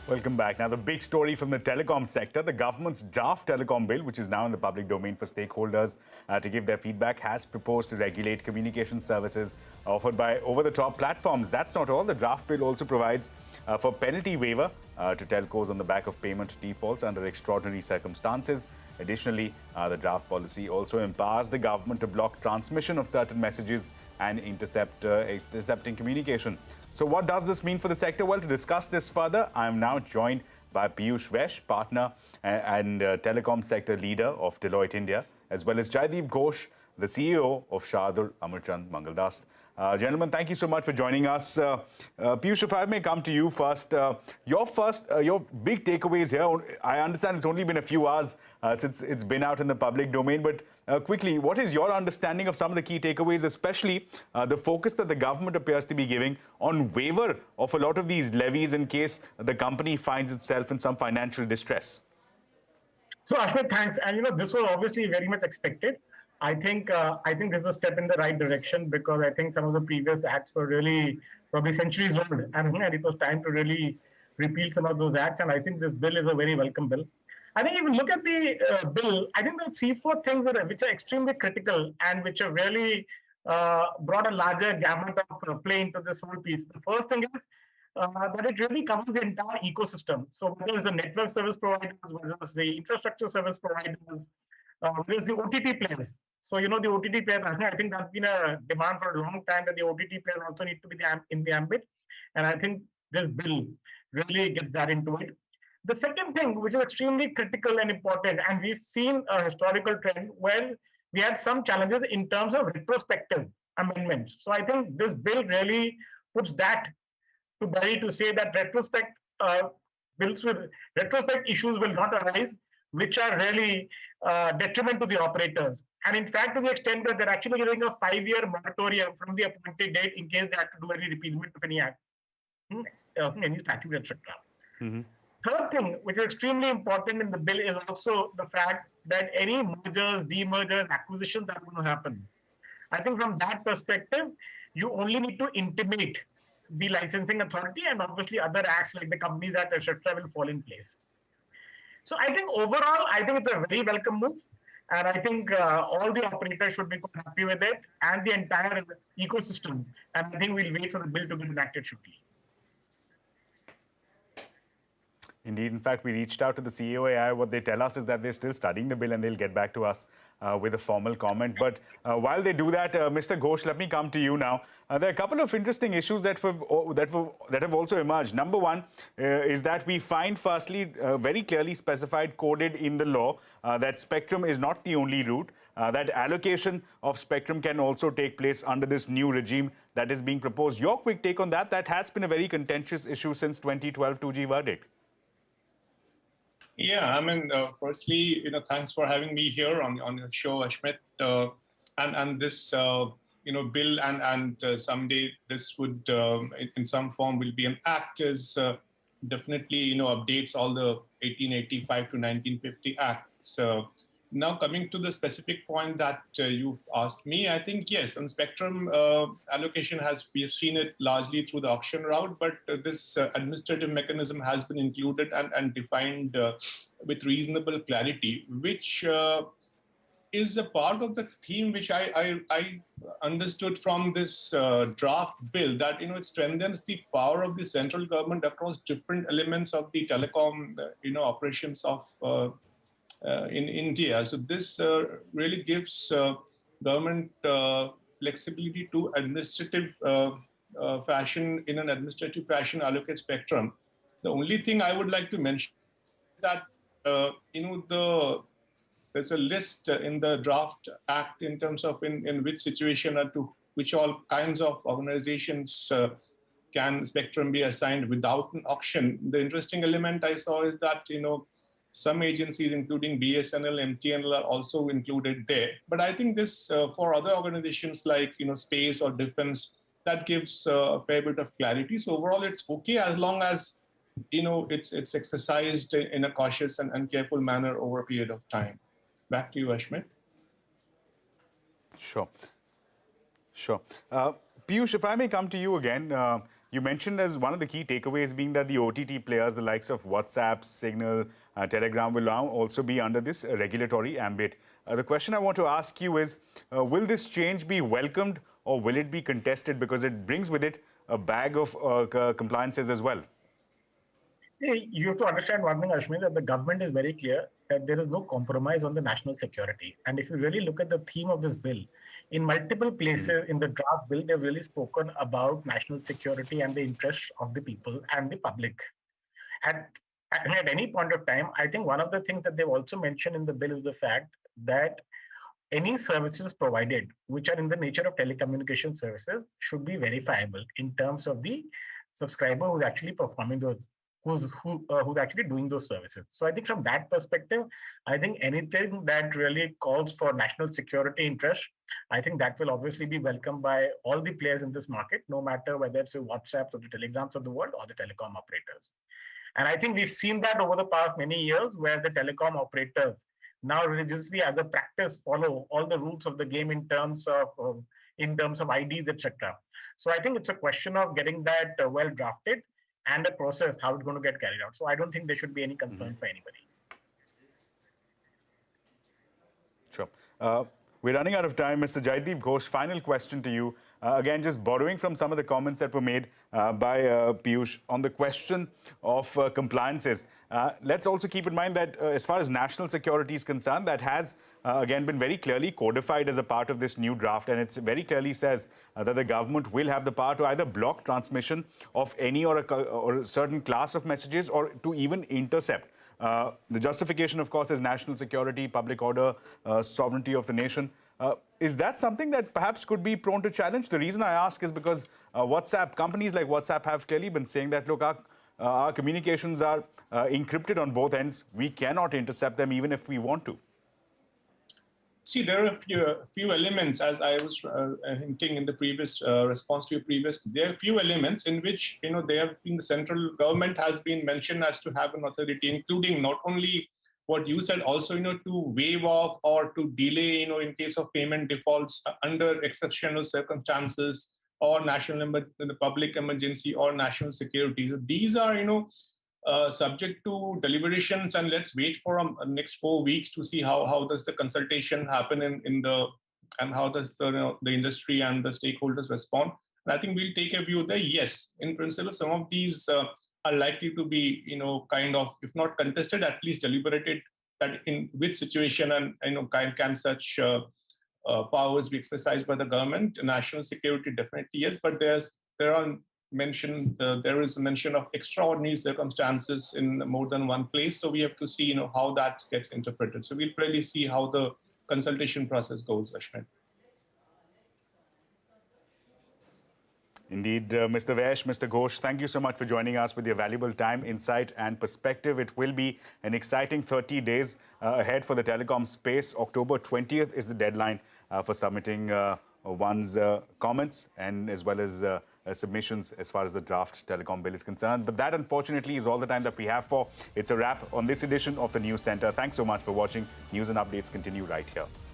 Welcome back. Now, the big story from the telecom sector, the government's draft telecom bill, which is now in the public domain for stakeholders to give their feedback, has proposed to regulate communication services offered by over-the-top platforms. That's not all. The draft bill also provides for penalty waiver to telcos on the back of payment defaults under extraordinary circumstances. Additionally, the draft policy also empowers the government to block transmission of certain messages and intercepting communication. So what does this mean for the sector? Well, to discuss this further, I am now joined by Peeyush Vaish, partner and telecom sector leader of Deloitte India, as well as Jaideep Ghosh, the CEO of Shardul, Amarchand, Mangaldas. Gentlemen, thank you so much for joining us. Peeyush, if I may come to you first, your big takeaways here. I understand it's only been a few hours since it's been out in the public domain, but quickly, what is your understanding of some of the key takeaways, especially the focus that the government appears to be giving on waiver of a lot of these levies in case the company finds itself in some financial distress? So, Ashmit, thanks. And this was obviously very much expected. I think this is a step in the right direction because I think some of the previous acts were really probably centuries old, and it was time to really repeal some of those acts. And I think this bill is a very welcome bill. I think if you look at the bill, I think there are 3-4 things which are extremely critical and which have really brought a larger gamut of play into this whole piece. The first thing is that it really covers the entire ecosystem. So whether it's the network service providers, whether it's the infrastructure service providers, whether it's the OTT players. So, the OTT players, I think that's been a demand for a long time that the OTT players also need to be in the ambit. And I think this bill really gets that into it. The second thing, which is extremely critical and important, and we've seen a historical trend where we had some challenges in terms of retrospective amendments. So I think this bill really puts that to bury to say that retrospect issues will not arise, which are really detriment to the operators. And in fact, to the extent that they're actually giving a 5-year moratorium from the appointed date in case they have to do any repealment of any act, any statute, etc. Mm-hmm. Third thing, which is extremely important in the bill, is also the fact that any mergers, demergers, acquisitions that are going to happen. I think from that perspective, you only need to intimate the licensing authority, and obviously other acts like the Companies Act, etc., will fall in place. So I think overall, I think it's a very welcome move. And I think all the operators should be quite happy with it and the entire ecosystem. And I think we'll wait for the bill to be enacted shortly. Indeed. In fact, we reached out to the COAI. What they tell us is that they're still studying the bill and they'll get back to us with a formal comment. But while they do that, Mr. Ghosh, let me come to you now. There are a couple of interesting issues that have also emerged. Number one is that we find, firstly, very clearly specified, coded in the law, that spectrum is not the only route, that allocation of spectrum can also take place under this new regime that is being proposed. Your quick take on that? That has been a very contentious issue since 2012 2G verdict. Yeah, I mean, firstly, thanks for having me here on your show, Ashmit. And this, bill and someday this would, in some form, will be an act is definitely, updates all the 1885 to 1950 acts. Now, coming to the specific point that you've asked me, I think, yes, on spectrum allocation we have seen it largely through the auction route, but this administrative mechanism has been included and defined with reasonable clarity, which is a part of the theme which I understood from this draft bill, that it strengthens the power of the central government across different elements of the telecom operations of in India. So this really gives government flexibility to administrative fashion, in an administrative fashion, allocate spectrum. The only thing I would like to mention is that there's a list in the draft act in terms of in which situation or to which all kinds of organizations can spectrum be assigned without an auction. The interesting element I saw is that some agencies, including BSNL, MTNL, are also included there. But I think this, for other organizations like space or defense, that gives a fair bit of clarity. So overall, it's okay as long as it's exercised in a cautious and careful manner over a period of time. Back to you, Ashmit. Sure. Peeyush, if I may come to you again, You mentioned as one of the key takeaways being that the OTT players, the likes of WhatsApp, Signal, Telegram, will now also be under this regulatory ambit. The question I want to ask you is, will this change be welcomed or will it be contested because it brings with it a bag of compliances as well? You have to understand one thing, Ashmi, that the government is very clear that there is no compromise on the national security. And if you really look at the theme of this bill, in multiple places in the draft bill, they've really spoken about national security and the interests of the people and the public. At any point of time, I think one of the things that they've also mentioned in the bill is the fact that any services provided which are in the nature of telecommunication services should be verifiable in terms of the subscriber who's actually performing those, who's actually doing those services. So I think from that perspective, I think anything that really calls for national security interest, I think that will obviously be welcomed by all the players in this market, no matter whether it's the WhatsApps or the Telegrams of the world or the telecom operators. And I think we've seen that over the past many years where the telecom operators now religiously as a practice follow all the rules of the game in terms of IDs, etc. So I think it's a question of getting that well drafted and a process how it's going to get carried out. So I don't think there should be any concern for anybody. Sure. We're running out of time. Mr. Jaideep Ghosh, final question to you. Again, just borrowing from some of the comments that were made by Peeyush on the question of compliances. Let's also keep in mind that as far as national security is concerned, that has again been very clearly codified as a part of this new draft, and it very clearly says that the government will have the power to either block transmission of any or a certain class of messages or to even intercept. The justification, of course, is national security, public order, sovereignty of the nation. Is that something that perhaps could be prone to challenge? The reason I ask is because companies like WhatsApp have clearly been saying that, look, our communications are encrypted on both ends. We cannot intercept them even if we want to. See, there are a few elements, as I was hinting in the previous response to your previous. There are a few elements in which the central government has been mentioned as to have an authority, including not only what you said, also to waive off or to delay, in case of payment defaults under exceptional circumstances or the public emergency or national security. So these are subject to deliberations, and let's wait for next 4 weeks to see how does the consultation happen and how does the industry and the stakeholders respond. And I think we'll take a view that yes, in principle, some of these are likely to be kind of, if not contested, at least deliberated, that in which situation and can such powers be exercised by the government. National security definitely yes, but there is a mention of extraordinary circumstances in more than one place. So we have to see how that gets interpreted. So we'll probably see how the consultation process goes, Ashmit. Indeed, Mr. Vaish, Mr. Ghosh, thank you so much for joining us with your valuable time, insight and perspective. It will be an exciting 30 days ahead for the telecom space. October 20th is the deadline for submitting one's comments and as well as submissions as far as the draft telecom bill is concerned. But that, unfortunately, is all the time that we have for. It's a wrap on this edition of the News Centre. Thanks so much for watching. News and updates continue right here.